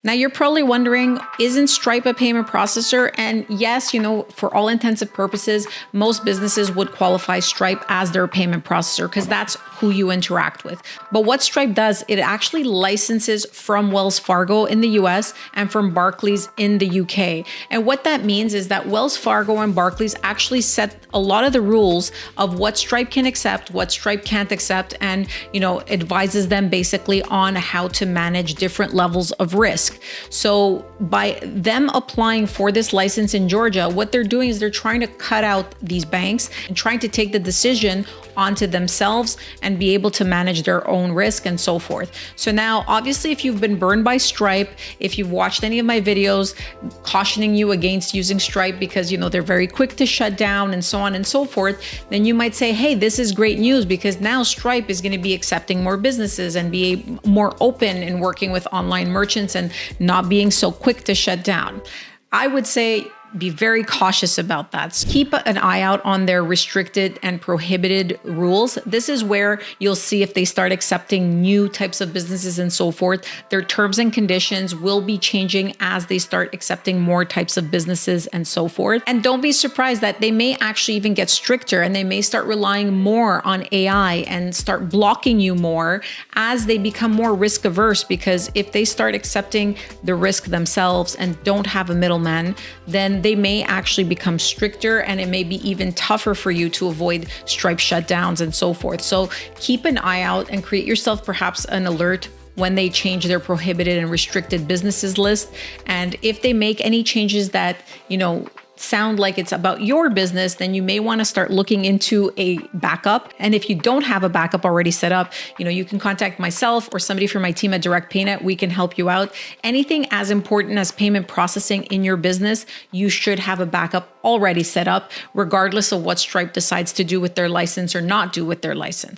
Now you're probably wondering, isn't Stripe a payment processor? And yes, for all intents and purposes, most businesses would qualify Stripe as their payment processor because that's who you interact with. But what Stripe does, it actually licenses from Wells Fargo in the US and from Barclays in the UK. And what that means is that Wells Fargo and Barclays actually set a lot of the rules of what Stripe can accept, what Stripe can't accept, and advises them basically on how to manage different levels of risk. So by them applying for this license in Georgia, what they're doing is they're trying to cut out these banks and trying to take the decision onto themselves and be able to manage their own risk and so forth. So now, obviously, if you've been burned by Stripe, if you've watched any of my videos cautioning you against using Stripe because, they're very quick to shut down and so on and so forth, then you might say, hey, this is great news because now Stripe is going to be accepting more businesses and be more open in working with online merchants and not being so quick to shut down. I would say be very cautious about that. Keep an eye out on their restricted and prohibited rules. This is where you'll see if they start accepting new types of businesses and so forth. Their terms and conditions will be changing as they start accepting more types of businesses and so forth. And don't be surprised that they may actually even get stricter and they may start relying more on AI and start blocking you more as they become more risk averse, because if they start accepting the risk themselves and don't have a middleman, then they may actually become stricter and it may be even tougher for you to avoid Stripe shutdowns and so forth. So keep an eye out and create yourself perhaps an alert when they change their prohibited and restricted businesses list. And if they make any changes that, sound like it's about your business, then you may want to start looking into a backup. And if you don't have a backup already set up, you can contact myself or somebody from my team at Direct PayNet. We can help you out. Anything as important as payment processing in your business, you should have a backup already set up, regardless of what Stripe decides to do with their license or not do with their license.